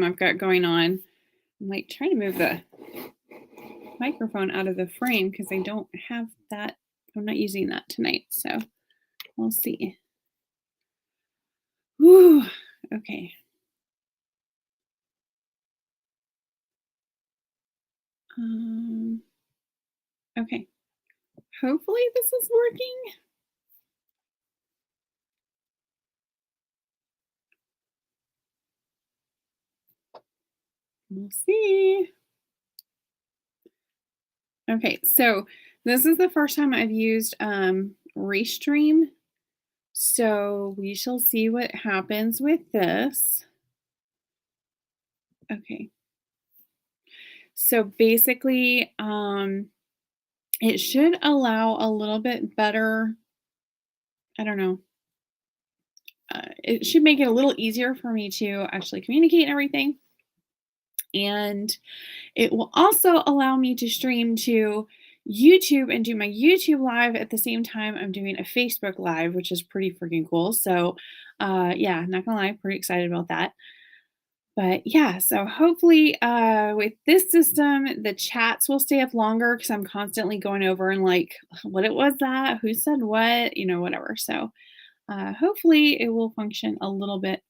I've got going on. I'm like trying to move the microphone out of the frame because I don't have that. I'm not using that tonight. So we'll see. Whew. Okay. Um, okay. Hopefully this is working. We'll see. Okay, so this is the first time I've used Restream. So we shall see what happens with this. Okay. So basically, it should allow a little bit better, I don't know. It should make it a little easier for me to actually communicate and everything. And it will also allow me to stream to YouTube and do my YouTube live at the same time I'm doing a Facebook live, which is pretty freaking cool. So, yeah, not gonna lie, pretty excited about that. But yeah, so hopefully, with this system, the chats will stay up longer because I'm constantly going over and like, what it was that, who said what, whatever. So, hopefully, it will function a little bit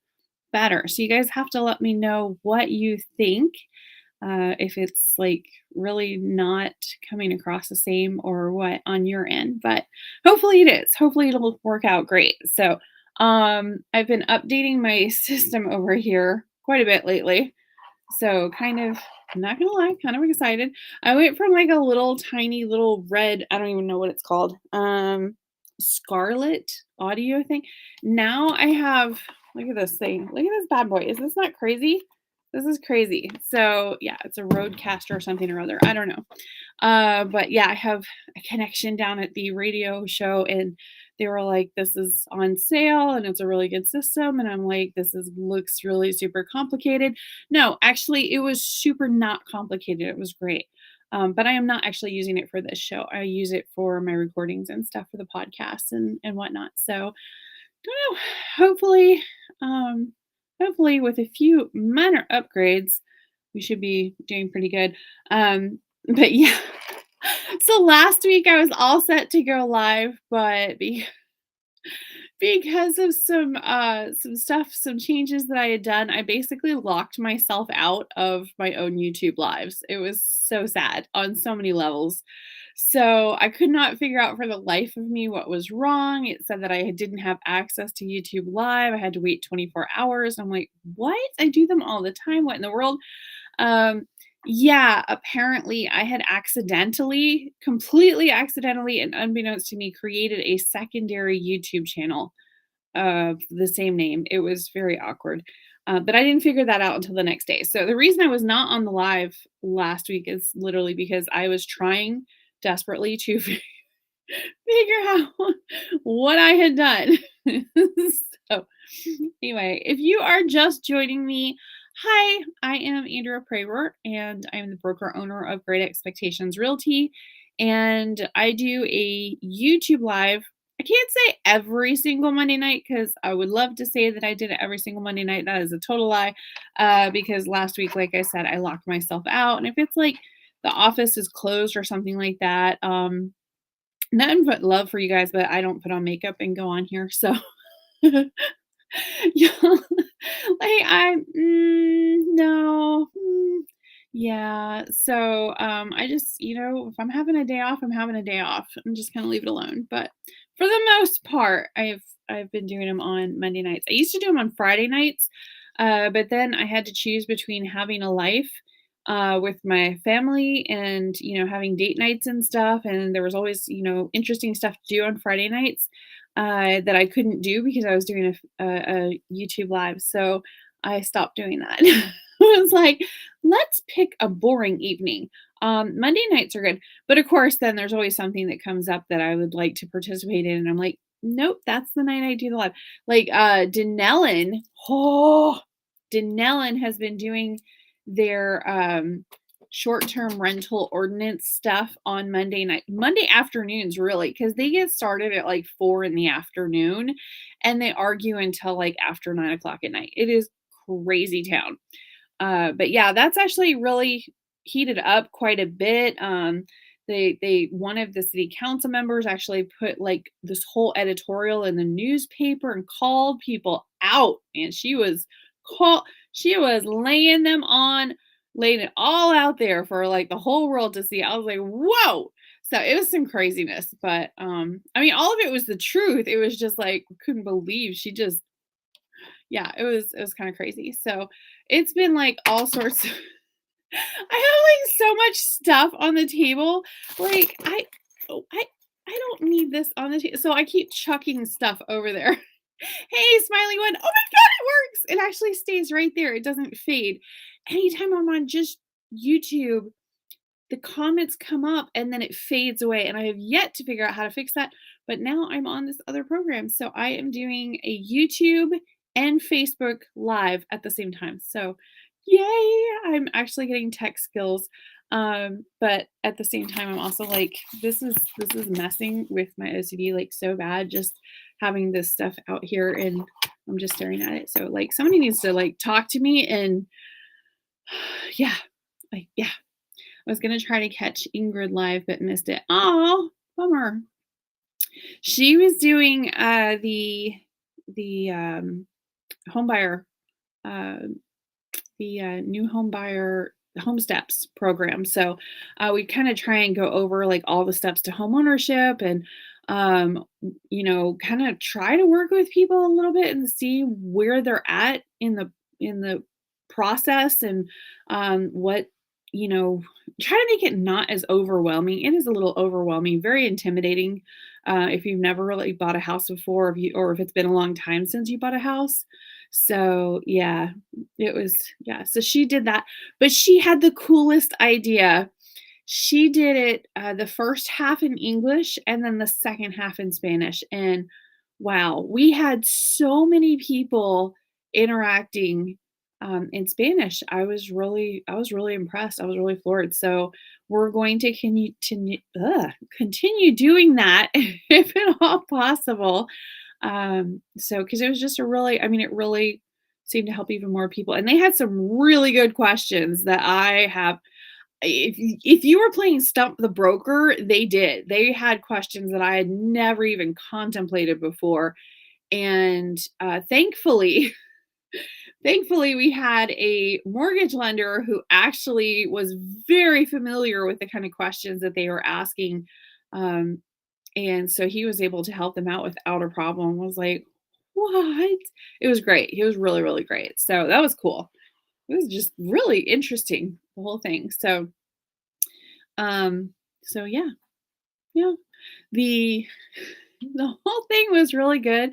better. So you guys have to let me know what you think, if it's like really not coming across the same or what on your end. But hopefully it is. Hopefully it'll work out great. So I've been updating my system over here quite a bit lately. So kind of, I'm not gonna lie, kind of excited. I went from like a little tiny little red, I don't even know what it's called, Scarlet audio thing. Now I have, look at this thing. Look at this bad boy. Is this not crazy? This is crazy. So yeah, it's a Roadcaster or something or other. I don't know. But yeah, I have a connection down at the radio show, and they were like, "This is on sale, and it's a really good system." And I'm like, "This is looks really super complicated." No, actually, it was super not complicated. It was great. But I am not actually using it for this show. I use it for my recordings and stuff for the podcasts and whatnot. So don't know. Hopefully, um, hopefully with a few minor upgrades, we should be doing pretty good. But yeah. So last week I was all set to go live, but because of some stuff, some changes that I had done, I basically locked myself out of my own YouTube lives. It was so sad on so many levels. So I could not figure out for the life of me what was wrong. It said that I didn't have access to YouTube Live. I had to wait 24 hours. I'm like, what? I do them all the time. What in the world? Um, yeah, apparently I had accidentally, completely accidentally, and unbeknownst to me, created a secondary YouTube channel of the same name. It was very awkward. But I didn't figure that out until the next day. So the reason I was not on the live last week is literally because I was trying desperately to figure out what I had done. So, anyway, if you are just joining me, hi, I am Andrea Praywort, and I'm the broker owner of Great Expectations Realty. And I do a YouTube live. I can't say every single Monday night because I would love to say that I did it every single Monday night. That is a total lie. Because last week, like I said, I locked myself out. And if it's like the office is closed or something like that, nothing but love for you guys, but I don't put on makeup and go on here, so yeah, like no, yeah. So I just, if I'm having a day off, I'm having a day off. I'm just gonna leave it alone. But for the most part, I've been doing them on Monday nights. I used to do them on Friday nights, but then I had to choose between having a life with my family and having date nights and stuff, and there was always interesting stuff to do on Friday nights that I couldn't do because I was doing a YouTube live. So I stopped doing that. I was like, let's pick a boring evening. Monday nights are good, but of course, then there's always something that comes up that I would like to participate in, and I'm like, nope, that's the night I do the live. Like oh, Denellen has been doing their short-term rental ordinance stuff on Monday afternoons, really, because they get started at like 4 in the afternoon and they argue until like after 9 o'clock at night. It is crazy town. But yeah, that's actually really heated up quite a bit. They one of the city council members actually put like this whole editorial in the newspaper and called people out, and call she was laying it all out there for like the whole world to see. I was like, whoa. So it was some craziness, but I mean, all of it was the truth. It was just like couldn't believe she just yeah, it was kind of crazy. So it's been like all sorts of I have like so much stuff on the table. Like oh, I don't need this on the table. So I keep chucking stuff over there. Hey, smiley one. Oh my god, it works. It actually stays right there. It doesn't fade. Anytime I'm on just YouTube, the comments come up and then it fades away. And I have yet to figure out how to fix that. But now I'm on this other program. So I am doing a YouTube and Facebook live at the same time. So yay, I'm actually getting tech skills. But at the same time, I'm also like, this is messing with my OCD like so bad, just having this stuff out here and I'm just staring at it. So like somebody needs to like talk to me and yeah, like yeah. I was gonna try to catch Ingrid live, but missed it. Oh, bummer. She was doing the home buyer uh, the new home buyer home steps program. So we kind of try and go over like all the steps to home ownership and kind of try to work with people a little bit and see where they're at in the process and what try to make it not as overwhelming. It is a little overwhelming, very intimidating if you've never really bought a house before, or if it's been a long time since you bought a house. So yeah, it was yeah, so she did that, but she had the coolest idea. She did it, the first half in English and then the second half in Spanish, and wow, we had so many people interacting, in Spanish. I was really impressed. I was really floored. So we're going to continue doing that if at all possible. So because it was just a really I mean, it really seemed to help even more people, and they had some really good questions that I have if you were playing Stump the Broker, they did. They had questions that I had never even contemplated before, and, thankfully, we had a mortgage lender who actually was very familiar with the kind of questions that they were asking, um, and so he was able to help them out without a problem. I was like, "What?" It was great. He was really, really great. So that was cool. It was just really interesting, the whole thing. So yeah, yeah. The the whole thing was really good.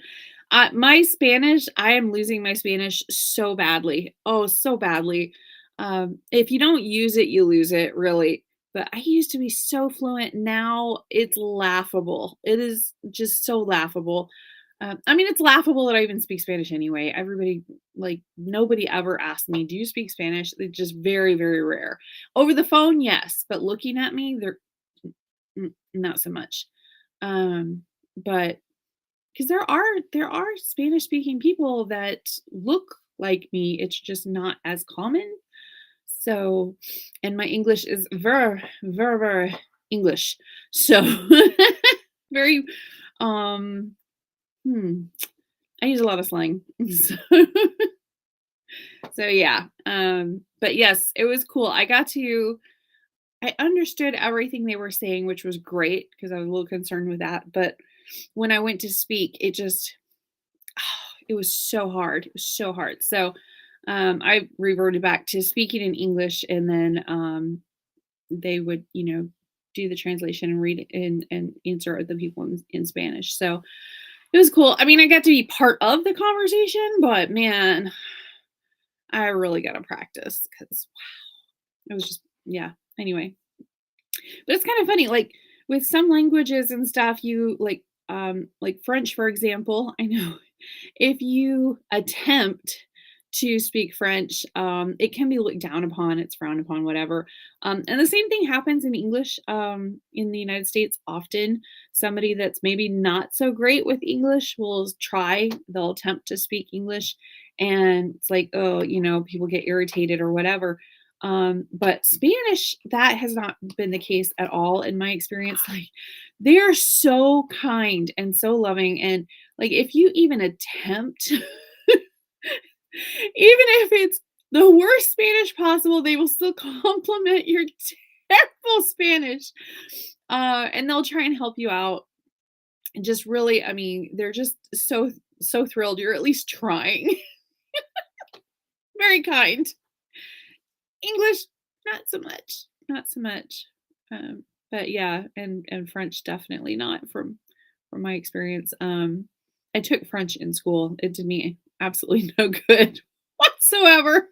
My Spanish, I am losing my Spanish so badly. Oh, so badly. If you don't use it, you lose it, really. But I used to be so fluent. Now it's laughable. It is just so laughable. I mean, it's laughable that I even speak Spanish anyway. Everybody, like, nobody ever asked me, "Do you speak Spanish?" It's just very, very rare. Over the phone, yes, but looking at me, they're not so much. But because there are Spanish speaking people that look like me, it's just not as common. So, and my English is very, very, very English. So, very, um, hmm, I use a lot of slang. So yeah. But yes, it was cool. I understood everything they were saying, which was great because I was a little concerned with that. But when I went to speak, it was so hard. It was so hard. So I reverted back to speaking in English, and then they would, do the translation and read it and answer the people in Spanish. So it was cool. I mean, I got to be part of the conversation, but man, I really got to practice because it was just, yeah. Anyway, but it's kind of funny, like with some languages and stuff, you like French, for example. I know if you attempt to speak French, it can be looked down upon, it's frowned upon, whatever. And the same thing happens in English in the United States. Often, somebody that's maybe not so great with English they'll attempt to speak English, and it's like, oh, people get irritated or whatever. But Spanish, that has not been the case at all in my experience. Like, they are so kind and so loving, and like if you even attempt, even if it's the worst Spanish possible, they will still compliment your terrible Spanish, and they'll try and help you out. And just really, I mean, they're just so thrilled you're at least trying. Very kind. English, not so much, not so much. But yeah, and French definitely not from my experience. I took French in school. It did me absolutely no good whatsoever.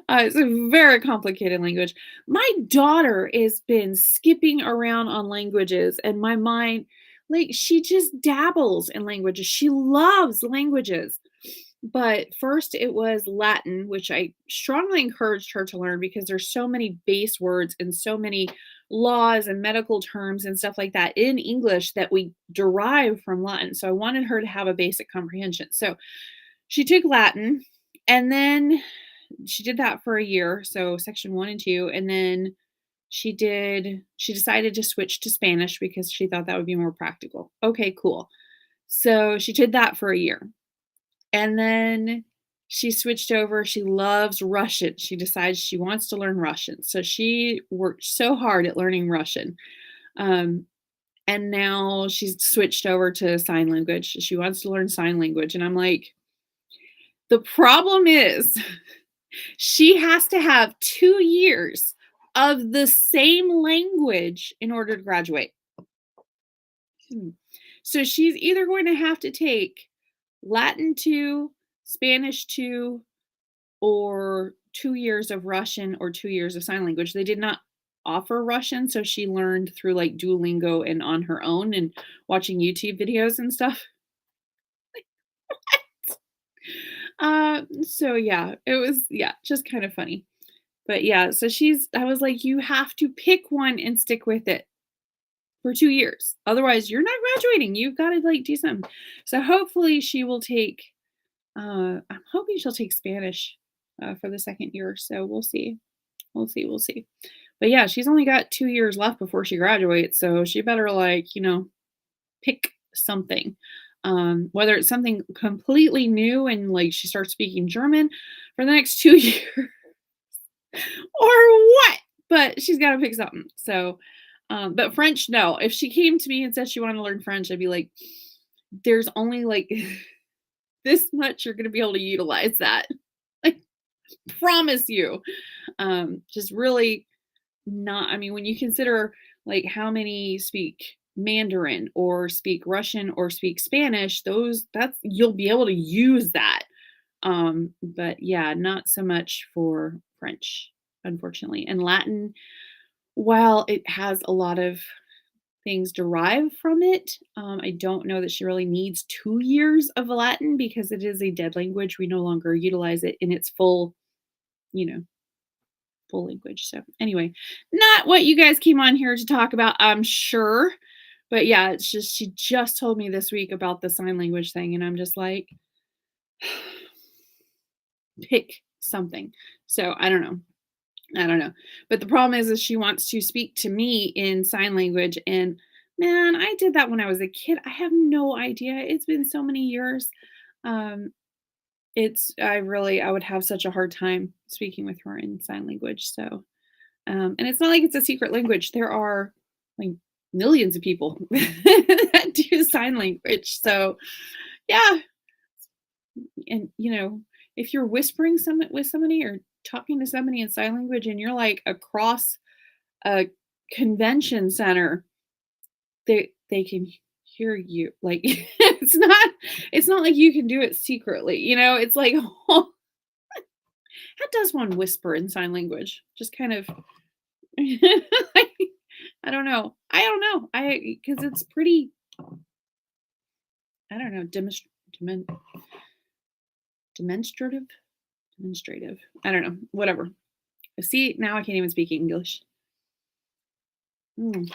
It's a very complicated language. My daughter has been skipping around on languages, and my mind, like, she just dabbles in languages. She loves languages. But first it was Latin, which I strongly encouraged her to learn because there's so many base words and so many laws and medical terms and stuff like that in English that we derive from Latin. So I wanted her to have a basic comprehension. So she took Latin, and then she did that for a year, so section 1 and 2, and then she decided to switch to Spanish because she thought that would be more practical. Okay, cool. So she did that for a year. And then she switched over. She loves Russian. She decides she wants to learn Russian. So she worked so hard at learning Russian. Um, and now she's switched over to sign language. She wants to learn sign language. And I'm like, the problem is she has to have 2 years of the same language in order to graduate. So she's either going to have to take Latin 2, Spanish 2, or 2 years of Russian or 2 years of sign language. They did not offer Russian, so she learned through, like, Duolingo and on her own and watching YouTube videos and stuff. So yeah, it was, yeah, just kind of funny. But yeah, so I was like, "You have to pick one and stick with it for 2 years. Otherwise, you're not graduating. You've gotta, like, do something." So hopefully she will take, I'm hoping she'll take Spanish, for the 2nd year, so we'll see. We'll see. But yeah, she's only got 2 years left before she graduates, so she better, like, pick something. Whether it's something completely new and, like, she starts speaking German for the next 2 years or what, but she's gotta pick something. So, but French, no. If she came to me and said she wanted to learn French, I'd be like, "There's only, like, this much you're gonna be able to utilize that." Like, promise you. Just really not, I mean, when you consider, like, how many speak Mandarin or speak Russian or speak Spanish, that's you'll be able to use that. But yeah, not so much for French, unfortunately. And Latin, while it has a lot of things derived from it, I don't know that she really needs 2 years of Latin because it is a dead language. We no longer utilize it in its you know, full language. So anyway, not what you guys came on here to talk about, I'm sure. But yeah, it's just she just told me this week about the sign language thing, and I'm just like, pick something. So I don't know. I don't know. But the problem is she wants to speak to me in sign language. And man, I did that when I was a kid. I have no idea. It's been so many years. Um, I would have such a hard time speaking with her in sign language. So, and it's not like it's a secret language. There are, like, millions of people that do sign language. So yeah. And if you're whispering some with somebody or talking to somebody in sign language and you're like across a convention center, they can hear you. Like, it's not like you can do it secretly. It's like, how does one whisper in sign language? Just kind of like, I don't know. Because it's pretty, I don't know, demonstrative, demonstrative. I don't know. Whatever. See, now I can't even speak English. Mm.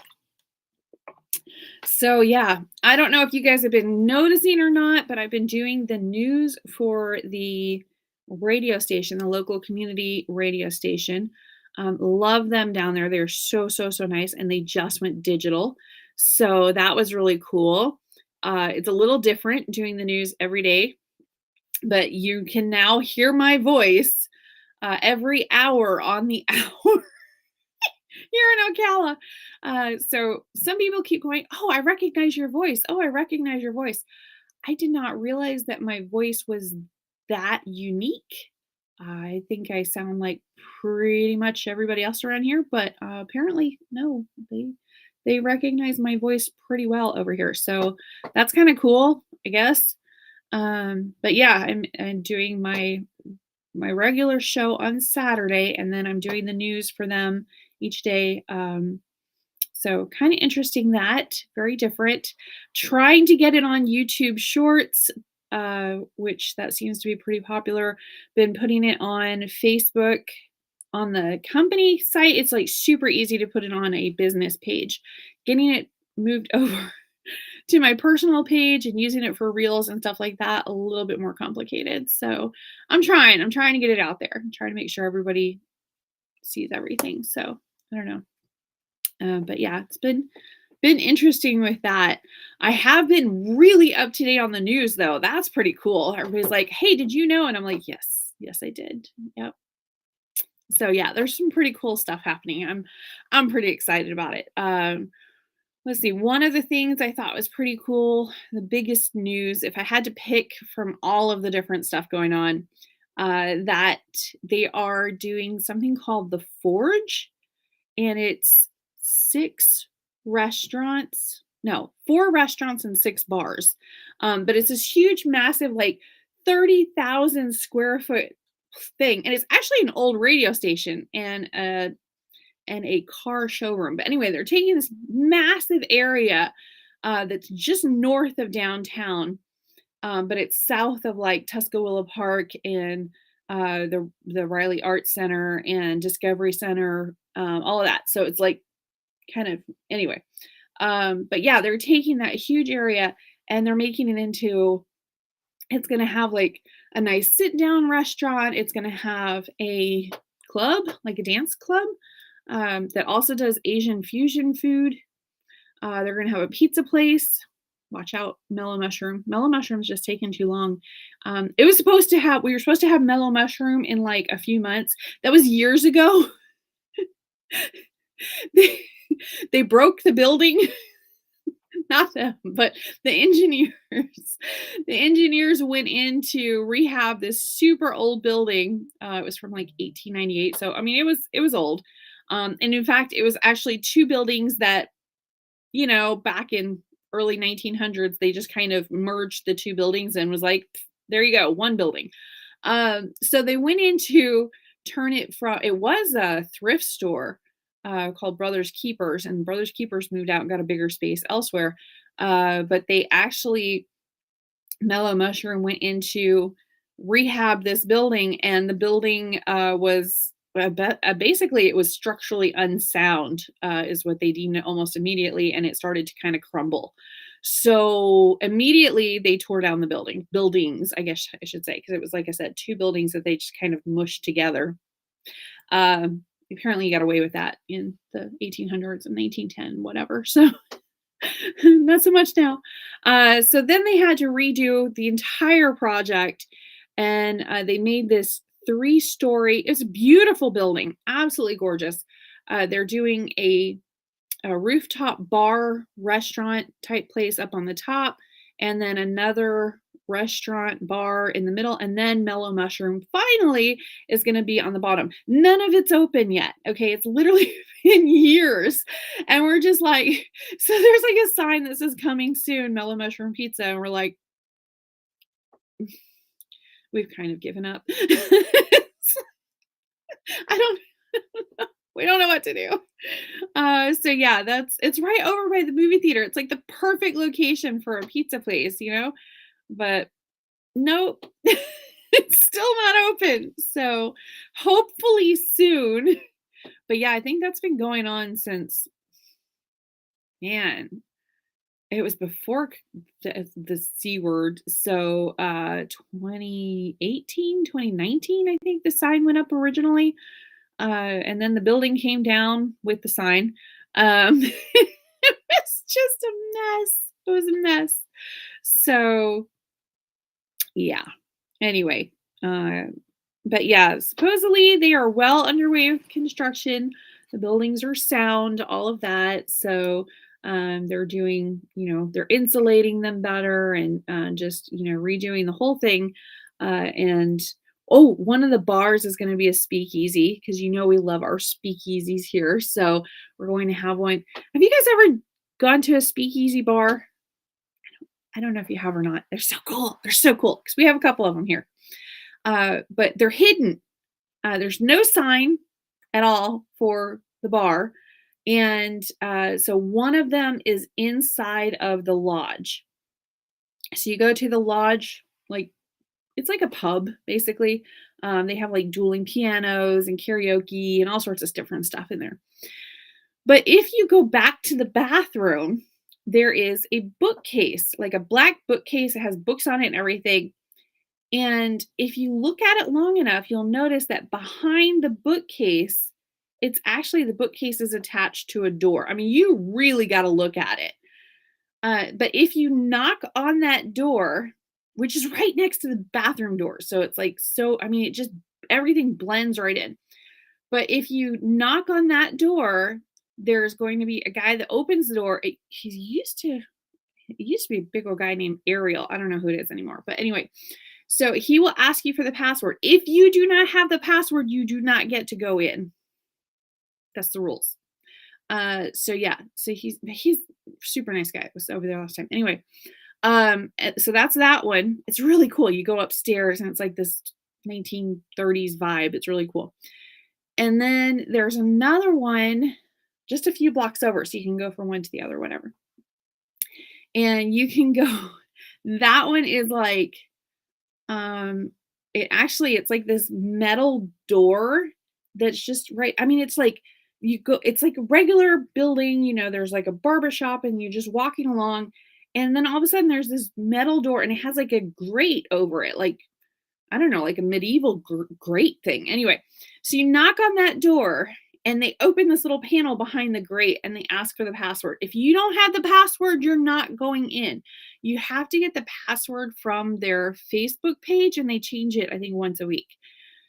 So yeah, I don't know if you guys have been noticing or not, but I've been doing the news for the radio station, the local community radio station. Love them down there. They're so, so, so nice. And they just went digital. So that was really cool. It's a little different doing the news every day, but you can now hear my voice every hour on the hour here in Ocala. So some people keep going, "Oh, I recognize your voice. Oh, I recognize your voice." I did not realize that my voice was that unique. I think I sound like pretty much everybody else around here, but apparently no. They recognize my voice pretty well over here. So that's kind of cool, I guess. But yeah, I'm doing my regular show on Saturday, and then I'm doing the news for them each day. So kind of interesting that, very different. Trying to get it on YouTube Shorts, which that seems to be pretty popular. Been putting it on Facebook on the company site. It's like super easy to put it on a business page. Getting it moved over to my personal page and using it for reels and stuff like that, a little bit more complicated. So I'm trying to get it out there. I'm trying to make sure everybody sees everything. So I don't know. But yeah, it's been interesting with that. I have been really up to date on the news though. That's pretty cool. Everybody's like, "Hey, did you know?" And I'm like, "Yes, yes, I did." Yep. So yeah, there's some pretty cool stuff happening. I'm pretty excited about it. Let's see. One of the things I thought was pretty cool, the biggest news, if I had to pick from all of the different stuff going on, that they are doing something called the Forge, and it's 6 restaurants, no, 4 restaurants and 6 bars. But it's this huge, massive, like 30,000 square foot thing. And it's actually an old radio station and a car showroom. But anyway, they're taking this massive area that's just north of downtown, but it's south of like Tuscaloosa Park and the Riley Arts Center and Discovery Center, all of that. So it's like kind of anyway. But yeah, they're taking that huge area and they're making it into. It's gonna have like a nice sit down restaurant. It's gonna have a club, like a dance club, that also does Asian fusion food. They're gonna have a pizza place. Watch out, Mellow Mushroom. Mellow Mushroom's just taking too long. It was supposed to have. We were supposed to have Mellow Mushroom in like a few months. That was years ago. they, they broke the building. Not them, but the engineers. The engineers went in to rehab this super old building. It was from like 1898. So I mean, it was old. And in fact, it was actually two buildings that back in early 1900s, they just kind of merged the two buildings and was like, there you go, one building. So they went in to turn it from, it was a thrift store called Brothers Keepers, and Brothers Keepers moved out and got a bigger space elsewhere. But they actually, Mellow Mushroom went into rehab this building, and the building was basically it was structurally unsound, is what they deemed it almost immediately, and it started to kind of crumble. So immediately they tore down the buildings, I guess I should say, because it was like I said, two buildings that they just kind of mushed together. Apparently, you got away with that in the 1800s and 1910, whatever. So not so much now. So then they had to redo the entire project, and they made this three-story. It's a beautiful building, absolutely gorgeous. They're doing a rooftop bar restaurant type place up on the top, and then another restaurant bar in the middle, and then Mellow Mushroom finally is going to be on the bottom. None of it's open yet. Okay, it's literally been years, and we're just like, so there's like a sign that says coming soon, Mellow Mushroom Pizza, and we're like, we've kind of given up. I don't we don't know what to do. So yeah, it's right over by the movie theater. It's like the perfect location for a pizza place, but nope. It's still not open. So hopefully soon. But yeah, I think that's been going on since, man. It was before the C word. So, 2018, 2019, I think the sign went up originally. And then the building came down with the sign. It was just a mess. It was a mess. So, yeah. Anyway, uh, but yeah, supposedly they are well underway with construction. The buildings are sound, all of that. So they're doing, they're insulating them better and just, redoing the whole thing. And oh, one of the bars is going to be a speakeasy because we love our speakeasies here. So we're going to have one. Have you guys ever gone to a speakeasy bar? I don't know if you have or not. They're so cool. They're so cool because we have a couple of them here. But they're hidden. There's no sign at all for the bar. And so one of them is inside of the lodge. So you go to the lodge, like it's like a pub, basically. They have like dueling pianos and karaoke and all sorts of different stuff in there. But if you go back to the bathroom, there is a bookcase, like a black bookcase. It has books on it and everything. And if you look at it long enough, you'll notice that behind the bookcase, it's actually the bookcase is attached to a door. I mean, you really got to look at it. But if you knock on that door, which is right next to the bathroom door, so it's like so, I mean, it just everything blends right in. But if you knock on that door, there's going to be a guy that opens the door. It used to be a big old guy named Ariel. I don't know who it is anymore. But anyway, so he will ask you for the password. If you do not have the password, you do not get to go in. That's the rules. So yeah, so he's super nice guy. I was over there last time. Anyway, so that's that one. It's really cool. You go upstairs and it's like this 1930s vibe. It's really cool. And then there's another one just a few blocks over, so you can go from one to the other, whatever. And you can go. That one is like it's like this metal door that's just right. I mean, it's like it's like a regular building, there's like a barber shop and you're just walking along, and then all of a sudden there's this metal door and it has like a grate over it, like I don't know, like a medieval grate thing. Anyway, so you knock on that door and they open this little panel behind the grate and they ask for the password. If you don't have the password, you're not going in. You have to get the password from their Facebook page and they change it, I think, once a week.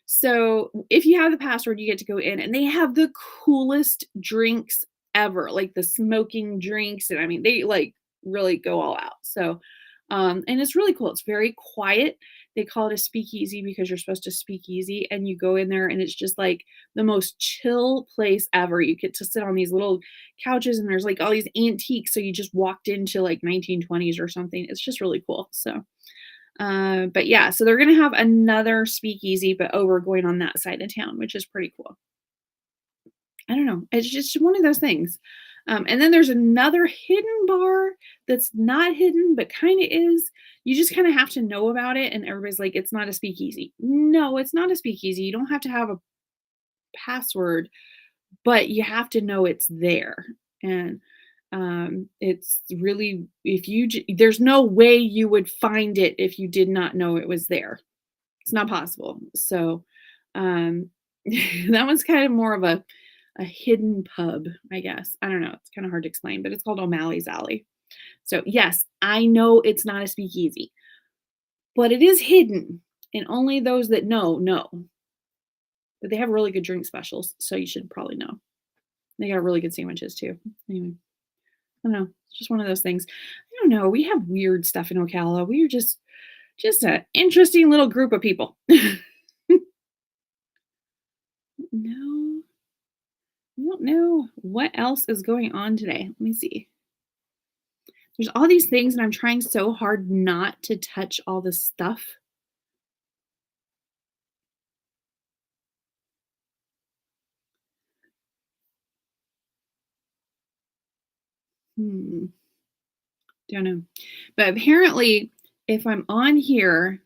So if you have the password, you get to go in and they have the coolest drinks ever, like the smoking drinks. And I mean, they like really go all out. So, and it's really cool. It's very quiet. They call it a speakeasy because you're supposed to speak easy, and you go in there and it's just like the most chill place ever. You get to sit on these little couches and there's like all these antiques. So you just walked into like 1920s or something. It's just really cool. So, but yeah, so they're going to have another speakeasy, but over going on that side of town, which is pretty cool. I don't know. It's just one of those things. And then there's another hidden bar that's not hidden, but kind of is. You just kind of have to know about it. And everybody's like, it's not a speakeasy. No, it's not a speakeasy. You don't have to have a password, but you have to know it's there. And it's really, there's no way you would find it if you did not know it was there. It's not possible. So um, that one's kind of more of a hidden pub, I guess. I don't know. It's kind of hard to explain, but it's called O'Malley's Alley. So, yes, I know it's not a speakeasy, but it is hidden, and only those that know. But they have really good drink specials, so you should probably know. They got really good sandwiches too. Anyway, I don't know. It's just one of those things. I don't know. We have weird stuff in Ocala. We are just an interesting little group of people. No, I don't know what else is going on today. Let me see. There's all these things, and I'm trying so hard not to touch all this stuff. Hmm. Don't know. But apparently, if I'm on here,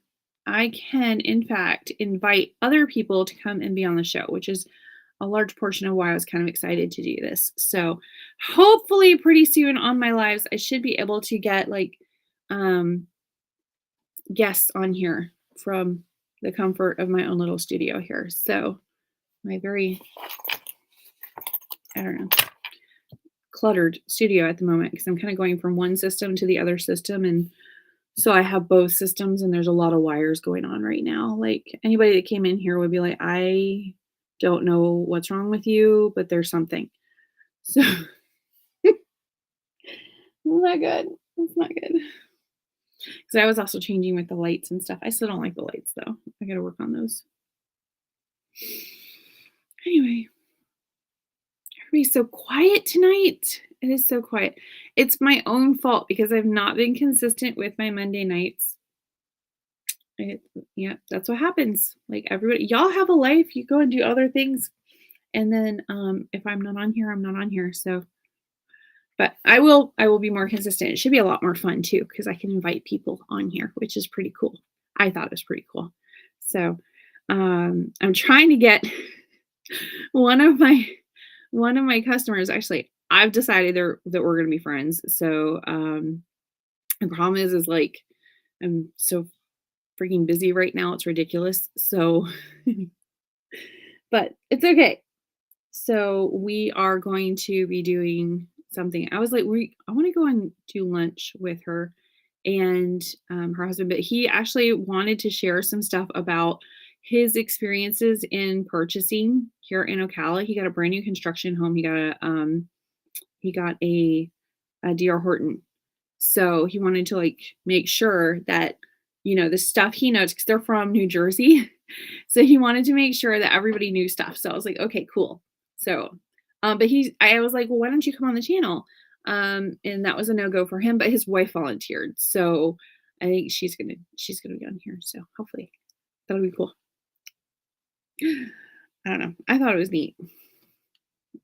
I can, in fact, invite other people to come and be on the show, which is a large portion of why I was kind of excited to do this. So hopefully pretty soon on my lives, I should be able to get like um guests on here from the comfort of my own little studio here. So my very, I don't know, cluttered studio at the moment because I'm kind of going from one system to the other system. And so I have both systems and there's a lot of wires going on right now. Like anybody that came in here would be like, I don't know what's wrong with you, but there's something. So not good. That's not good. Because I was also changing with the lights and stuff. I still don't like the lights though. I got to work on those. Anyway, everybody's so quiet tonight. It is so quiet. It's my own fault because I've not been consistent with my Monday nights. Yeah, that's what happens. Like everybody, y'all have a life. You go and do other things. And then if I'm not on here, I'm not on here. So but I will be more consistent. It should be a lot more fun too, because I can invite people on here, which is pretty cool. I thought it was pretty cool. So I'm trying to get one of my customers, actually, I've decided that we're gonna be friends. So the problem is like I'm so freaking busy right now. It's ridiculous. So but it's okay. So we are going to be doing something. I was like, I want to go and do lunch with her and her husband, but he actually wanted to share some stuff about his experiences in purchasing here in Ocala. He got a brand new construction home. He got a DR Horton. So he wanted to like make sure that the stuff he knows because they're from New Jersey. So he wanted to make sure that everybody knew stuff. So I was like, okay, cool. So, but I was like, well, why don't you come on the channel? And that was a no-go for him, but his wife volunteered. So I think she's gonna be on here. So hopefully that'll be cool. I don't know. I thought it was neat.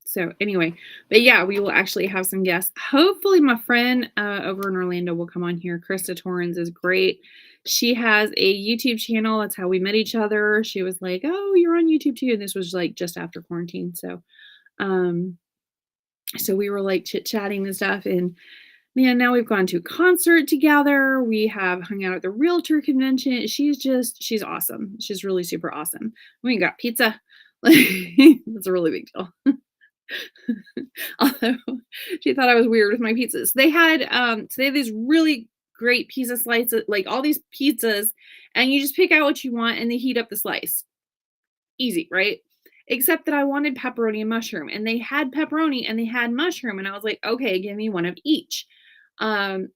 So anyway, but yeah, we will actually have some guests. Hopefully my friend over in Orlando will come on here. Krista Torrens is great. She has a YouTube channel. That's how we met each other. She was like, oh, you're on YouTube too. And this was like just after quarantine. Um, so we were like chit-chatting and stuff. And man, now we've gone to a concert together. We have hung out at the realtor convention. She's awesome. She's really super awesome. We got pizza. That's a really big deal. Although she thought I was weird with my pizzas. They have these really great pizza slices, like all these pizzas, and you just pick out what you want and they heat up the slice. Easy, right? Except that I wanted pepperoni and mushroom, and they had pepperoni and they had mushroom, and I was like, okay, give me one of each. And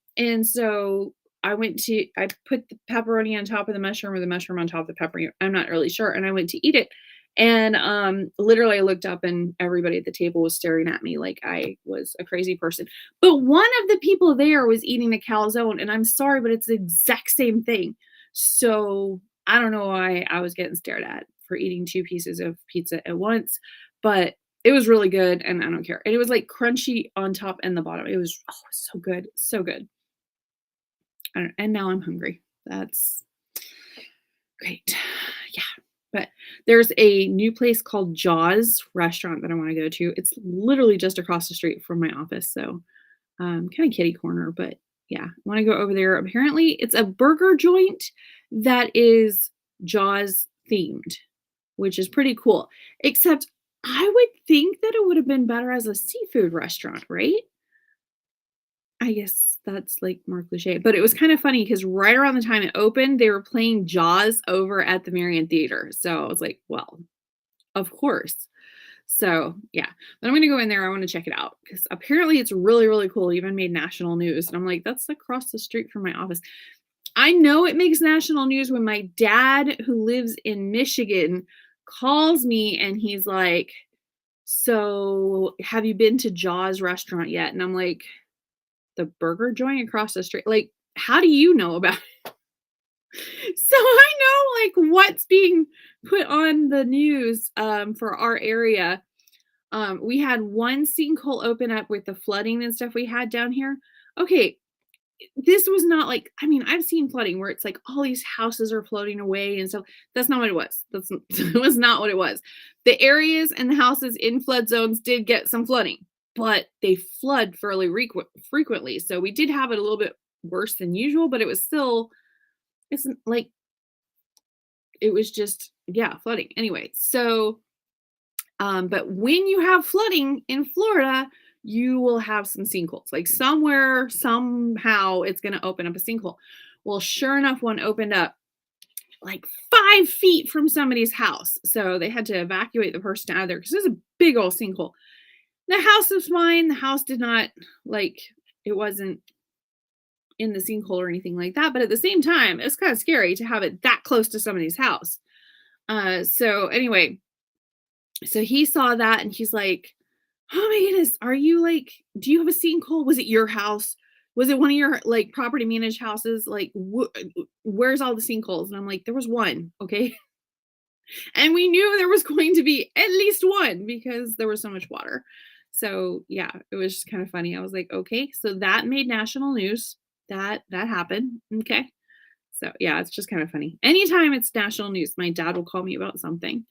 so I put the pepperoni on top of the mushroom or the mushroom on top of the pepperoni. I'm not really sure. And I went to eat it. And literally I looked up and everybody at the table was staring at me like I was a crazy person. But one of the people there was eating a calzone, and I'm sorry, but it's the exact same thing. So I don't know why I was getting stared at for eating two pieces of pizza at once, but it was really good and I don't care. And it was like crunchy on top and the bottom. It was so good. So good. And now I'm hungry. That's great. Yeah. But there's a new place called Jaws restaurant that I want to go to. It's literally just across the street from my office. So kind of kitty corner, but yeah, I want to go over there. Apparently it's a burger joint that is Jaws themed, which is pretty cool. Except I would think that it would have been better as a seafood restaurant, right? I guess that's like more cliche, but it was kind of funny because right around the time it opened, they were playing Jaws over at the Marion Theater. So I was like, well, of course. So yeah, but I'm going to go in there. I want to check it out because apparently it's really, really cool. It even made national news. And I'm like, that's across the street from my office. I know it makes national news when my dad, who lives in Michigan, calls me and he's like, so have you been to Jaws restaurant yet? And I'm like, the burger joint across the street. Like, how do you know about it? So I know like what's being put on the news for our area. We had one sinkhole open up with the flooding and stuff we had down here. Okay, this was not like, I mean, I've seen flooding where it's like all these houses are floating away and so that's not what it was. It was not what it was. The areas and the houses in flood zones did get some flooding, but they flood fairly frequently. So we did have it a little bit worse than usual, but it was still, it's like, it was just, yeah, flooding. Anyway, so but when you have flooding in Florida, you will have some sinkholes. Like somewhere, somehow, it's going to open up a sinkhole. Well, sure enough, one opened up like 5 feet from somebody's house. So they had to evacuate the person out of there because there's a big old sinkhole. The house was fine. The house did not, like, it wasn't in the sinkhole or anything like that. But at the same time, it's kind of scary to have it that close to somebody's house. So anyway, so he saw that and he's like, "Oh my goodness, are you like, do you have a sinkhole? Was it your house? Was it one of your like property managed houses? Like, where's all the sinkholes?" And I'm like, "There was one, okay." And we knew there was going to be at least one because there was so much water. So yeah, it was just kind of funny. I was like, okay, so that made national news. That happened. Okay. So yeah, it's just kind of funny. Anytime it's national news, my dad will call me about something.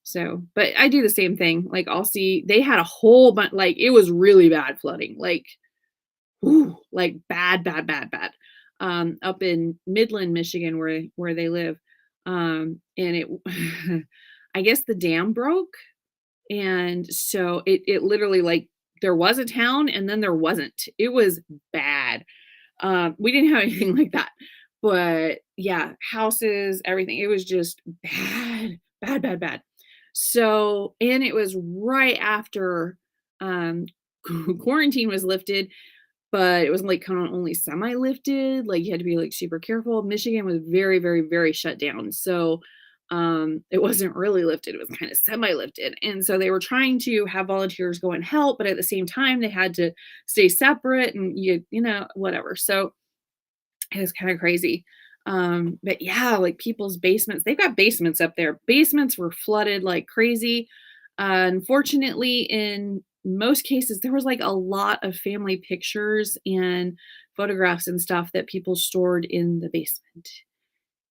So, but I do the same thing. Like I'll see they had a whole bunch, like it was really bad flooding, like, ooh, like bad, bad, bad, bad. Up in Midland, Michigan, where they live. And it I guess the dam broke. And so it literally, like, there was a town and then there wasn't. It was bad. We didn't have anything like that. But yeah, houses, everything. It was just bad, bad, bad, bad. So, and it was right after um quarantine was lifted, but it was like kind of only semi lifted. Like you had to be like super careful. Michigan was very, very, very shut down. So it wasn't really lifted, it was kind of semi lifted. And so they were trying to have volunteers go and help, but at the same time they had to stay separate and you know, whatever. So it was kind of crazy. But yeah, like people's basements, they've got basements up there. Basements were flooded like crazy. Unfortunately, in most cases, there was like a lot of family pictures and photographs and stuff that people stored in the basement.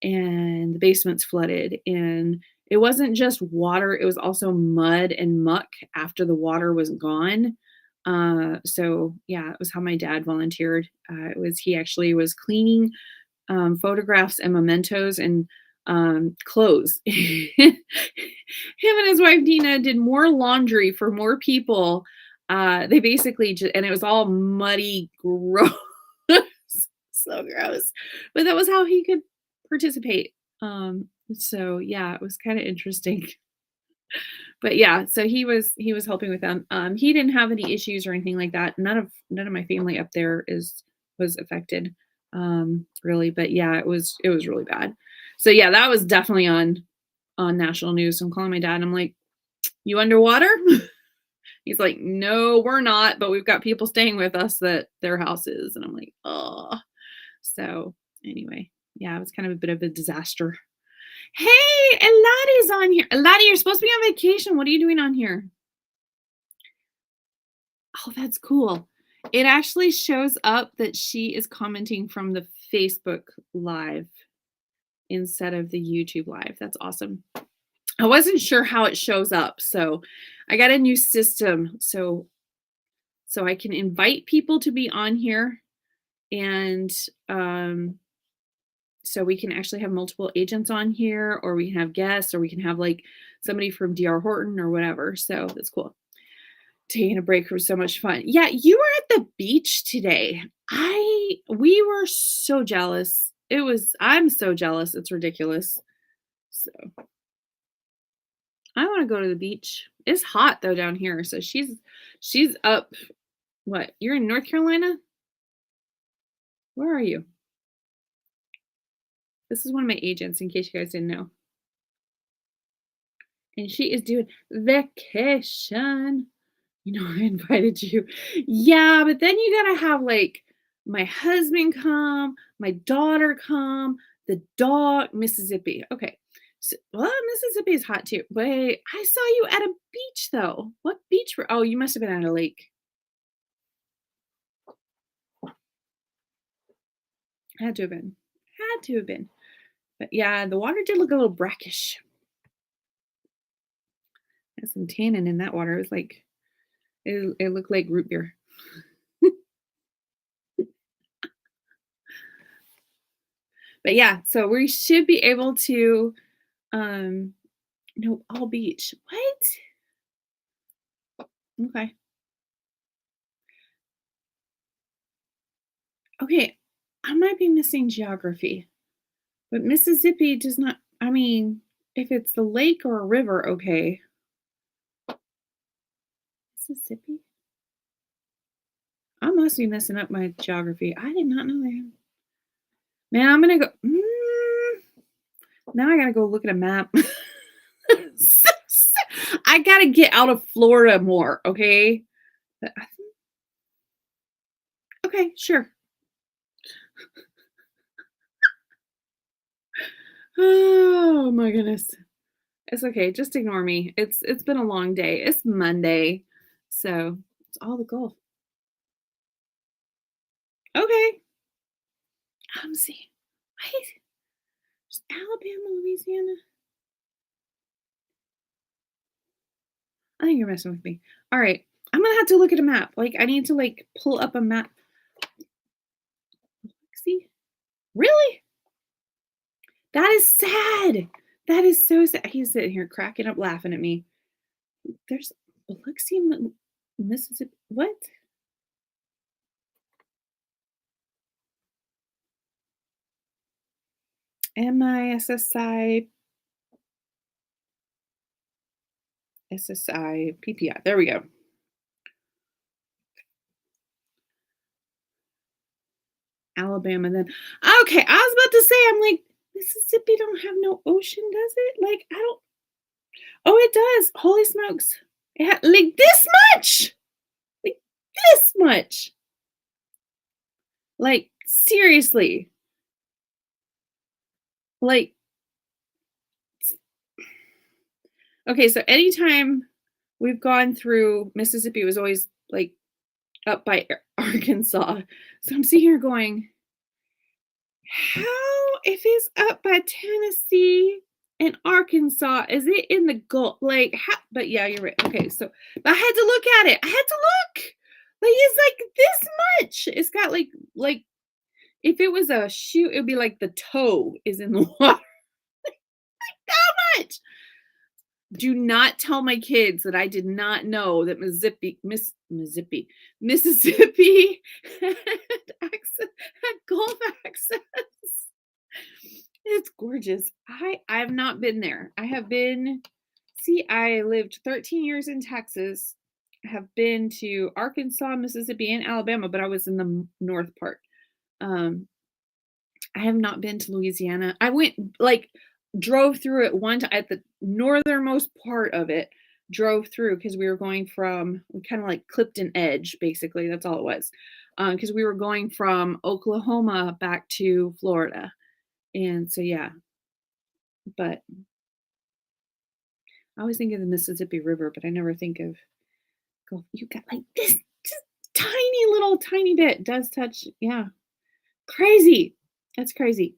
And the basement's flooded. And it wasn't just water, it was also mud and muck after the water was gone. So yeah, it was how my dad volunteered. It was he actually was cleaning photographs and mementos and clothes. Him and his wife Dina did more laundry for more people. They basically just, and it was all muddy, gross, so gross. But that was how he could participate. So yeah, it was kind of interesting. But yeah, so he was helping with them. He didn't have any issues or anything like that. None of my family up there is was affected, really. But yeah, it was really bad. So yeah, that was definitely on national news. So I'm calling my dad and I'm like, "You underwater?" He's like, "No, we're not, but we've got people staying with us that their house is." And I'm like, "Oh." So anyway, yeah, it was kind of a bit of a disaster. Hey, Eladi's on here. Eladi, you're supposed to be on vacation. What are you doing on here? Oh, that's cool. It actually shows up that she is commenting from the Facebook Live instead of the YouTube Live. That's awesome. I wasn't sure how it shows up, so I got a new system so I can invite people to be on here and um so we can actually have multiple agents on here or we can have guests or we can have like somebody from DR Horton or whatever. So that's cool. Taking a break was so much fun. Yeah, you were at the beach today. We were so jealous. I'm so jealous. It's ridiculous. So I want to go to the beach. It's hot though down here. So she's up. What? You're in North Carolina? Where are you? This is one of my agents in case you guys didn't know. And she is doing vacation. You know, I invited you. Yeah, but then you gotta have like my husband come, my daughter come, the dog, Mississippi. Okay. So, well, Mississippi is hot too. Wait, I saw you at a beach though. What beach were, oh, you must have been at a lake. Had to have been. Had to have been. But yeah, the water did look a little brackish. There's some tannin in that water. It was like it looked like root beer. But yeah, so we should be able to um no, all beach. What? Okay. Okay. I might be missing geography, but Mississippi does not, I mean, if it's the lake or a river, okay. Mississippi? I must be messing up my geography. I did not know that. Man, I'm gonna go. Now I gotta go look at a map. I gotta get out of Florida more, okay? But okay, sure. Oh my goodness. It's okay. Just ignore me. It's been a long day. It's Monday, so it's all the Gulf. Okay. See. Wait. There's Alabama, Louisiana. I think you're messing with me. All right. I'm gonna have to look at a map. Like I need to like pull up a map. See? Really? That is sad. That is so sad. He's sitting here cracking up laughing at me. There's Biloxi, Mississippi. What? MISSI SSI PPI. There we go. Alabama then. Okay, I was about to say, I'm like, Mississippi don't have no ocean, does it? Like, I don't. Oh, it does. Holy smokes. Like this much. Like this much. Like, seriously. Like, okay, so anytime we've gone through Mississippi, it was always like up by Arkansas. So I'm sitting here going, how, if it's up by Tennessee and Arkansas, is it in the Gulf? Like, how, but yeah, you're right. Okay, so but I had to look at it. I had to look. Like, it's like this much. It's got like if it was a shoe, it would be like the toe is in the water. How much? Do not tell my kids that I did not know that Mississippi had had Gulf access. It's gorgeous. I've not been there. I have been, see, I lived 13 years in Texas. I have been to Arkansas, Mississippi, and Alabama, but I was in the north part. Um, I have not been to Louisiana. I went like drove through it one time at the northernmost part of it, drove through because we were going from, we kind of like clipped an edge, basically. That's all it was. Because we were going from Oklahoma back to Florida. And so yeah, but I always think of the Mississippi River, but I never think of Gulf. You got like this just tiny little tiny bit does touch. Yeah. Crazy. That's crazy.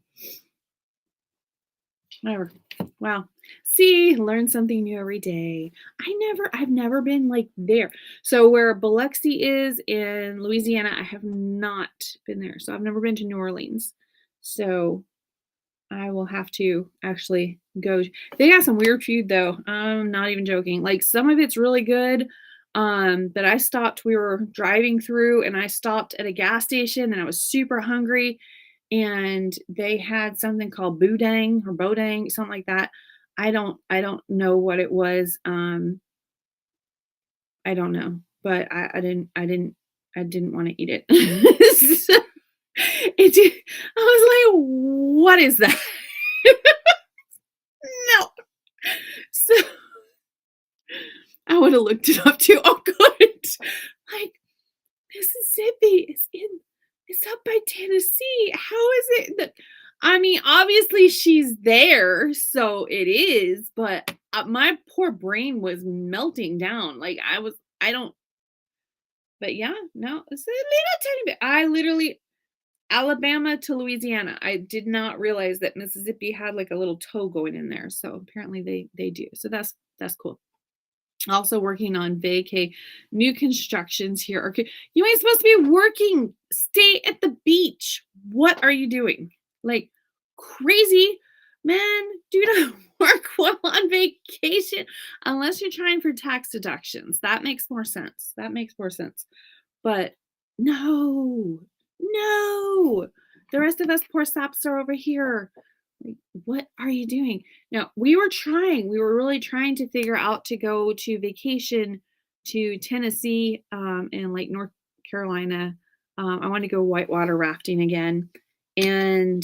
Whatever. Wow. See, learn something new every day. I've never been like there. So where Biloxi is in Louisiana, I have not been there. So I've never been to New Orleans. So I will have to actually go. They got some weird food though. I'm not even joking. Like some of it's really good. But I stopped, we were driving through and I stopped at a gas station and I was super hungry and they had something called boudin or bodang, something like that. I don't know what it was. I don't know, but I didn't want to eat it. So, I was like, what is that? No. So I would have looked it up too. Oh, good. Like Mississippi is in, it's up by Tennessee. How is it that, I mean, obviously she's there, so it is, but my poor brain was melting down. Like I don't, but yeah, no, it's a little tiny bit. I literally, Alabama to Louisiana. I did not realize that Mississippi had like a little toe going in there. So apparently they do. So that's cool. Also working on vacay, new constructions here. Okay, you ain't supposed to be working. Stay at the beach. What are you doing? Like crazy, man. Do not work while on vacation unless you're trying for tax deductions. That makes more sense. That makes more sense. But no, no. The rest of us poor saps are over here. Like, what are you doing? Now, we were really trying to figure out to go to vacation to Tennessee and like North Carolina. I want to go whitewater rafting again. And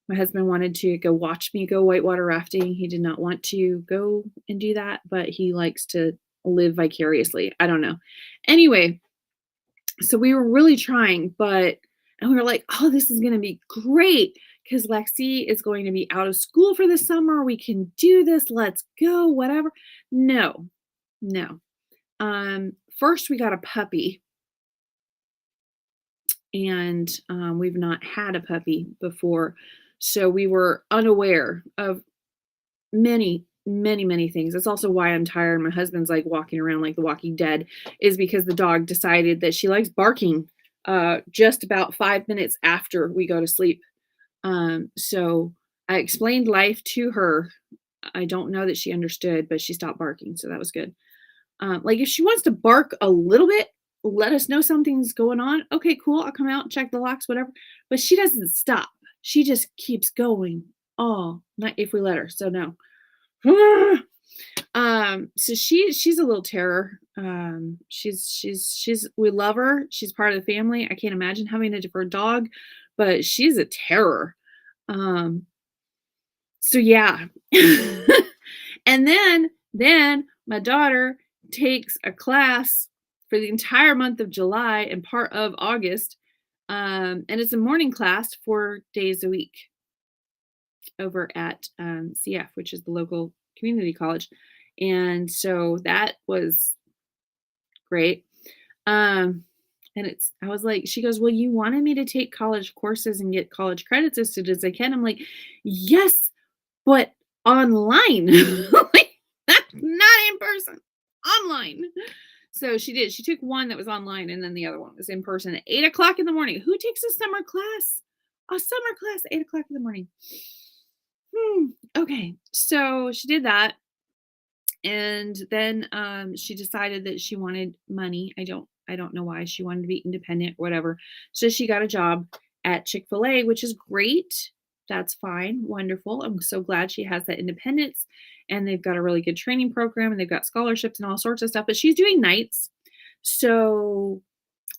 my husband wanted to go watch me go whitewater rafting. He did not want to go and do that, but he likes to live vicariously. I don't know. Anyway, so we were really trying, and we were like, "Oh, this is gonna be great because Lexi is going to be out of school for the summer. We can do this. Let's go, whatever." No, no. First we got a puppy, and we've not had a puppy before, so we were unaware of many things. That's also why I'm tired. My husband's like walking around like the Walking Dead, is because the dog decided that she likes barking just about 5 minutes after we go to sleep. So I explained life to her. I don't know that she understood, but she stopped barking, so that was good. Like if she wants to bark a little bit, let us know something's going on. Okay, cool. I'll come out, check the locks, whatever. But she doesn't stop. She just keeps going all night if we let her. So no. So she's a little terror. She's we love her. She's part of the family. I can't imagine having a different dog, but she's a terror. Um, so yeah. And then my daughter takes a class for the entire month of July and part of August. And it's a morning class 4 days a week over at CF, which is the local community college. And so that was great. And I was like, she goes, "Well, you wanted me to take college courses and get college credits as soon as I can." I'm like, "Yes, but online, like not in person, online." So she did. She took one that was online, and then the other one was in person at 8 o'clock in the morning. Who takes a summer class? A summer class at 8 o'clock in the morning. Okay, so she did that, and then she decided that she wanted money. I don't know why. She wanted to be independent, whatever. So she got a job at Chick-fil-A, which is great. That's fine, wonderful. I'm so glad she has that independence, and they've got a really good training program, and they've got scholarships and all sorts of stuff. But she's doing nights, so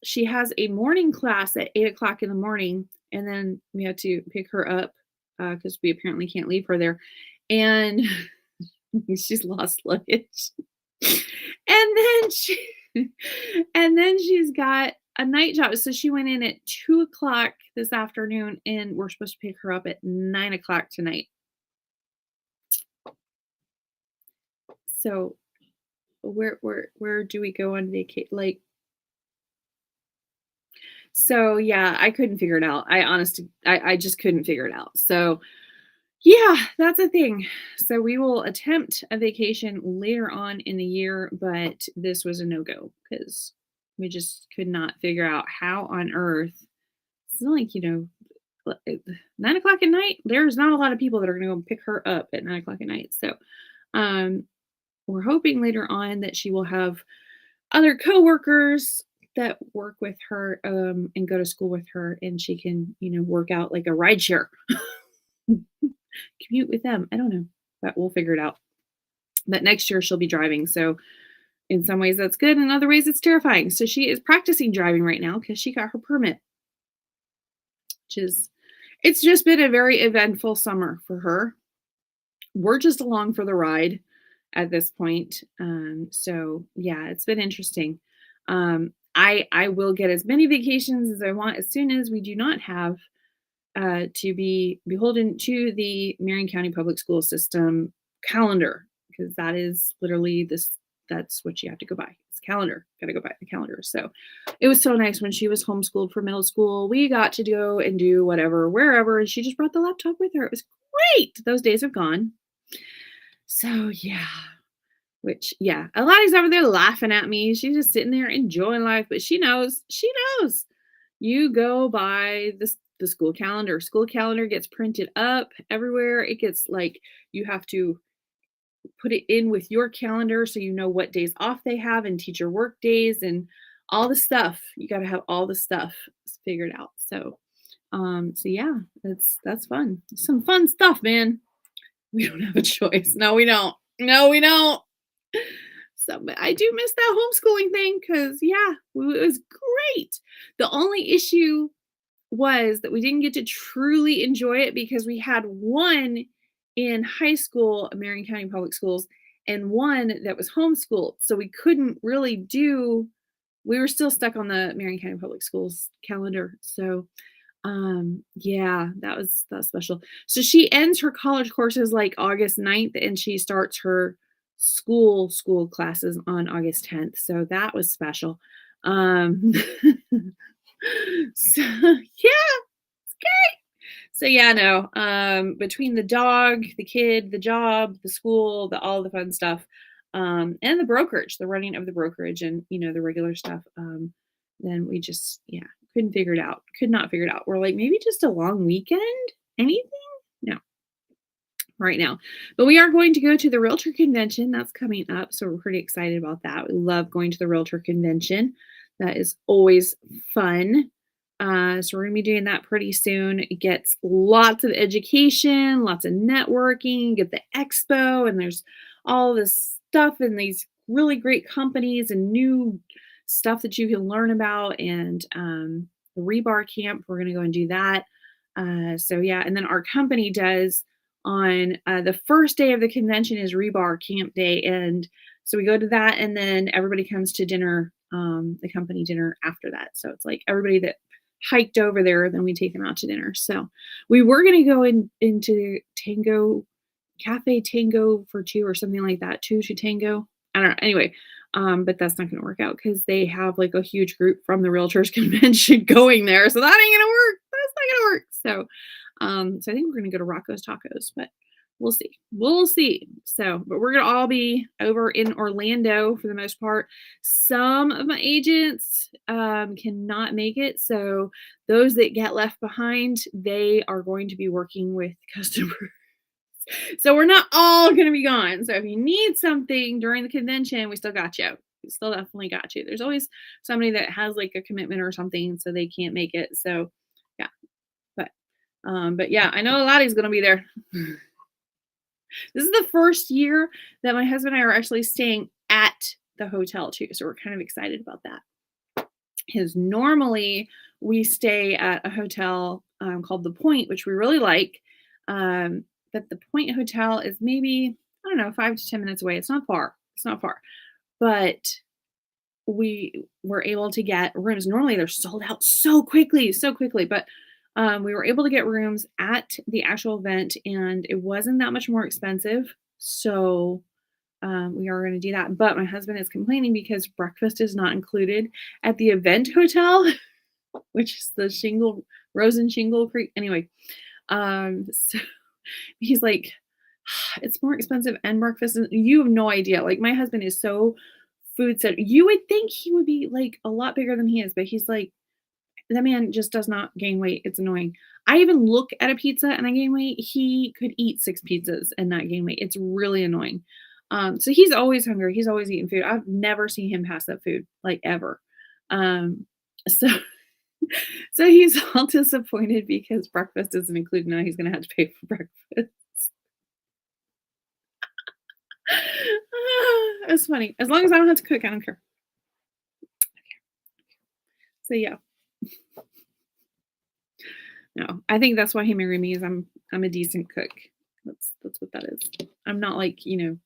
she has a morning class at 8 o'clock in the morning, and then we had to pick her up because we apparently can't leave her there. And she's lost luggage. And then she's got a night job. So she went in at 2 o'clock this afternoon, and we're supposed to pick her up at 9 o'clock tonight. So where do we go on vacation? Like, so yeah, I couldn't figure it out. I just couldn't figure it out. So yeah, that's a thing. So we will attempt a vacation later on in the year, but this was a no-go because we just could not figure out how on earth. It's not like, 9 o'clock at night, there's not a lot of people that are gonna go pick her up at 9 o'clock at night. So um we're hoping later on that she will have other coworkers that work with her and go to school with her, and she can, work out like a ride share. Commute with them. I don't know, but we'll figure it out. But next year she'll be driving. So in some ways that's good. In other ways it's terrifying. So she is practicing driving right now because she got her permit, it's just been a very eventful summer for her. We're just along for the ride at this point. So yeah, it's been interesting. I will get as many vacations as I want as soon as we do not have to be beholden to the Marion County Public School System calendar, because that is literally that's what you have to go by. It's calendar. Got to go by the calendar. So it was so nice when she was homeschooled for middle school. We got to go and do whatever, wherever, and she just brought the laptop with her. It was great. Those days have gone. So yeah, which yeah, Alani's over there laughing at me. She's just sitting there enjoying life, but she knows. She knows. You go by the school calendar. School calendar gets printed up everywhere. It gets like you have to put it in with your calendar so you know what days off they have and teacher work days and all the stuff. You got to have all the stuff figured out. So yeah, that's fun. Some fun stuff, man. We don't have a choice. No, we don't. No, we don't. So, but I do miss that homeschooling thing because yeah, it was great. The only issue was that we didn't get to truly enjoy it because we had one in high school, Marion County Public Schools, and one that was homeschooled. So we couldn't really do, we were still stuck on the Marion County Public Schools calendar. So yeah, that was special. So she ends her college courses like August 9th and she starts her school classes on August 10th. So that was special. Um so yeah, so yeah, no. Between the dog, the kid, the job, the school, all the fun stuff, and the brokerage, the running of the brokerage, and the regular stuff. Then we just couldn't figure it out. Could not figure it out. We're like maybe just a long weekend. Anything? No, right now. But we are going to go to the realtor convention that's coming up, so we're pretty excited about that. We love going to the realtor convention. That is always fun. So we're going to be doing that pretty soon. It gets lots of education, lots of networking, get the expo, and there's all this stuff and these really great companies and new stuff that you can learn about. And the rebar camp, we're going to go and do that. So yeah, and then our company does on the first day of the convention is rebar camp day. And so we go to that and then everybody comes to dinner, the company dinner after that. So it's like everybody that hiked over there, then we take them out to dinner. So we were going to go into Tango Cafe Tango for two or something like that, two to Tango. I don't know. Anyway, but that's not going to work out because they have like a huge group from the Realtors Convention going there. So that ain't going to work. That's not going to work. So I think we're going to go to Rocco's Tacos, but we'll see. We'll see. So, but we're going to all be over in Orlando for the most part. Some of my agents cannot make it. So those that get left behind, they are going to be working with customers. So we're not all going to be gone. So if you need something during the convention, we still got you. We still definitely got you. There's always somebody that has like a commitment or something, so they can't make it. So yeah, but yeah, I know Lottie's going to be there. This is the first year that my husband and I are actually staying at the hotel too. So we're kind of excited about that. Because normally we stay at a hotel called The Point, which we really like. But the Point Hotel is maybe, I don't know, 5 to 10 minutes away. It's not far. It's not far. But we were able to get rooms. Normally they're sold out so quickly. But we were able to get rooms at the actual event and it wasn't that much more expensive. So we are going to do that. But my husband is complaining because breakfast is not included at the event hotel, which is the Rose and Shingle Creek. Anyway, so he's like, it's more expensive and breakfast. And you have no idea. Like my husband is so food set. You would think he would be like a lot bigger than he is, but he's like, that man just does not gain weight. It's annoying. I even look at a pizza and I gain weight. He could eat 6 pizzas and not gain weight. It's really annoying. So he's always hungry. He's always eating food. I've never seen him pass up food, like ever. So so he's all disappointed because breakfast isn't included. Now he's gonna have to pay for breakfast. It's funny. As long as I don't have to cook, I don't care. So yeah. No, I think that's why he married me is I'm a decent cook. That's what that is. I'm not like, I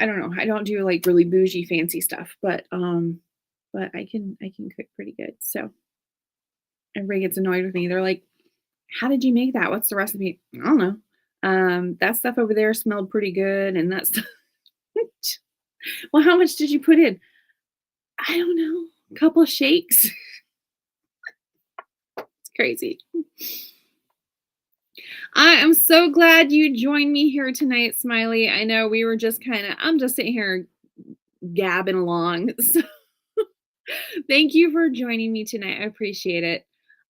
don't know. I don't do like really bougie fancy stuff, but I can cook pretty good. So everybody gets annoyed with me. They're like, "How did you make that? What's the recipe?" I don't know. That stuff over there smelled pretty good and that stuff Well, how much did you put in? I don't know, a couple of shakes. It's crazy. I am so glad you joined me here tonight, Smiley. I know we were just I'm just sitting here gabbing along. So thank you for joining me tonight. I appreciate it.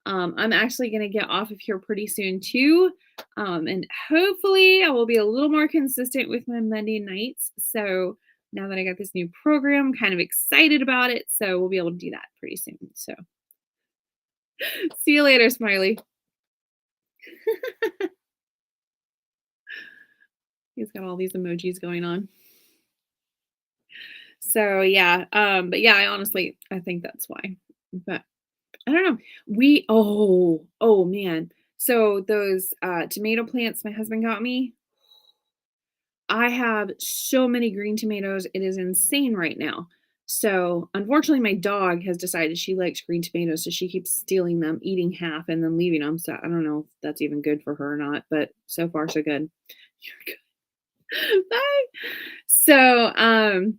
I'm actually going to get off of here pretty soon too. And hopefully I will be a little more consistent with my Monday nights. So now that I got this new program, I'm kind of excited about it. So we'll be able to do that pretty soon. So see you later, Smiley. He's got all these emojis going on. So yeah, but yeah, I think that's why. But I don't know. Oh man. So those tomato plants my husband got me, I have so many green tomatoes. It is insane right now. So unfortunately my dog has decided she likes green tomatoes, so she keeps stealing them, eating half and then leaving them. So I don't know if that's even good for her or not, but so far so good. You're good. Bye. So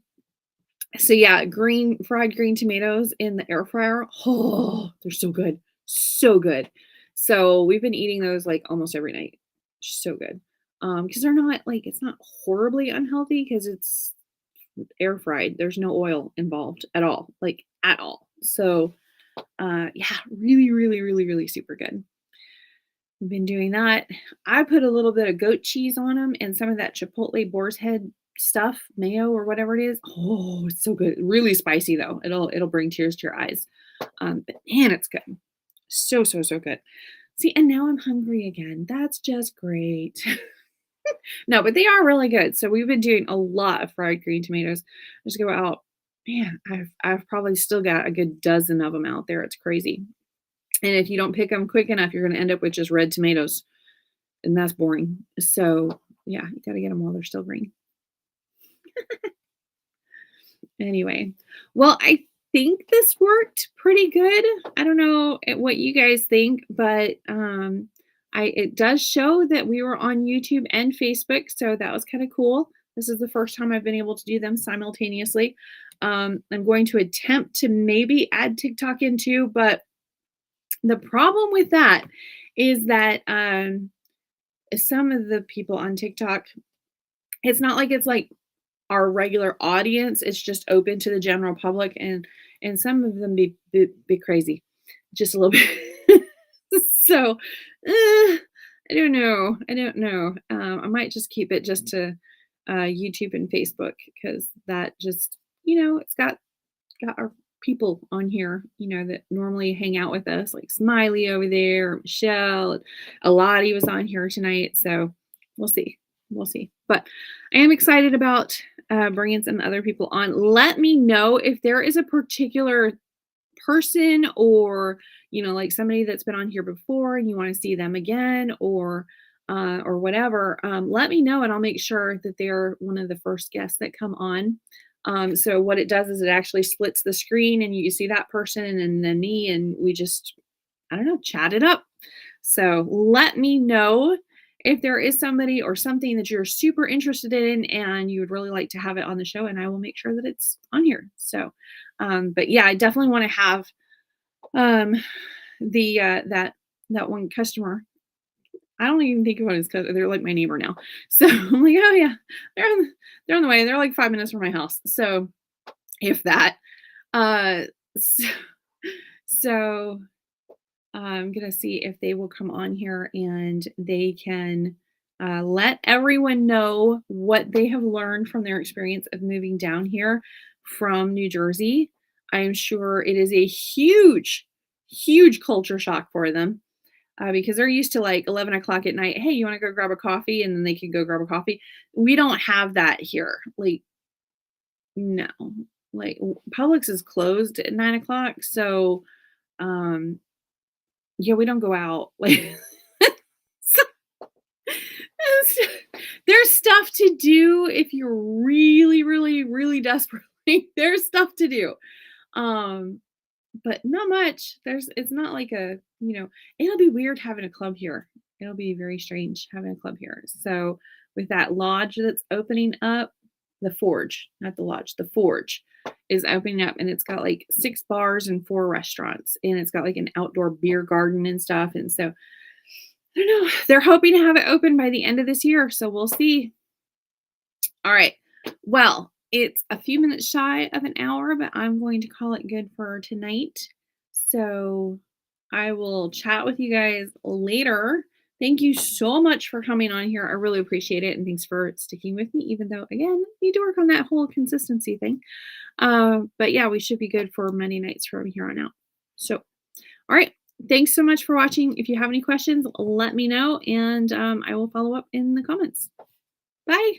so yeah, green fried green tomatoes in the air fryer. Oh, they're so good. So good. So we've been eating those like almost every night. So good. Because they're not like it's not horribly unhealthy because it's air fried. There's no oil involved at all, like at all. So yeah, really, really, really, really super good. Been doing that. I put a little bit of goat cheese on them and some of that chipotle boar's head stuff, mayo or whatever it is. Oh, it's so good. Really spicy though. It'll bring tears to your eyes. But man, it's good. So, so, so good. See, and now I'm hungry again. That's just great. No, but they are really good. So we've been doing a lot of fried green tomatoes. Just go out. Man, I've probably still got a good dozen of them out there. It's crazy. And if you don't pick them quick enough, you're going to end up with just red tomatoes, and that's boring. So, yeah, you got to get them while they're still green. Anyway, well, I think this worked pretty good. I don't know what you guys think, but I it does show that we were on YouTube and Facebook, so that was kind of cool. This is the first time I've been able to do them simultaneously. I'm going to attempt to maybe add TikTok in too, but the problem with that is that some of the people on TikTok, it's like our regular audience. It's just open to the general public, and some of them be crazy, just a little bit. So, I don't know. I don't know. I might just keep it just to YouTube and Facebook because that just it's got our people on here, that normally hang out with us, like Smiley over there, Michelle, Aladi was on here tonight. So we'll see. We'll see. But I am excited about bringing some other people on. Let me know if there is a particular person or like somebody that's been on here before and you want to see them again or whatever. Let me know and I'll make sure that they're one of the first guests that come on. So what it does is it actually splits the screen and you see that person and then me and we just I don't know, chat it up. So let me know if there is somebody or something that you're super interested in and you would really like to have it on the show, and I will make sure that it's on here. So, but yeah, I definitely want to have um, the that one customer. I don't even think about it as they're like my neighbor now. So I'm like, oh yeah, they're on the way. They're like 5 minutes from my house. So if that, uh, so, so I'm gonna see if they will come on here and they can let everyone know what they have learned from their experience of moving down here from New Jersey. I am sure it is a huge, huge culture shock for them because they're used to like 11 o'clock at night. Hey, you want to go grab a coffee? And then they can go grab a coffee. We don't have that here. Like, no, like Publix is closed at 9 o'clock. So, um, yeah, we don't go out, like, so it's there's stuff to do if you're really, really, really desperate. There's stuff to do, um, but not much. It's not like it'll be weird having a club here. It'll be very strange having a club here. So, with that lodge that's opening up, The Forge, not the lodge, the Forge is opening up, and it's got like 6 bars and 4 restaurants, and it's got like an outdoor beer garden and stuff. And so I don't know. They're hoping to have it open by the end of this year, so we'll see. All right. Well, it's a few minutes shy of an hour, but I'm going to call it good for tonight. So I will chat with you guys later. Thank you so much for coming on here. I really appreciate it. And thanks for sticking with me, even though, again, I need to work on that whole consistency thing. But yeah, we should be good for Monday nights from here on out. So, all right. Thanks so much for watching. If you have any questions, let me know, and I will follow up in the comments. Bye.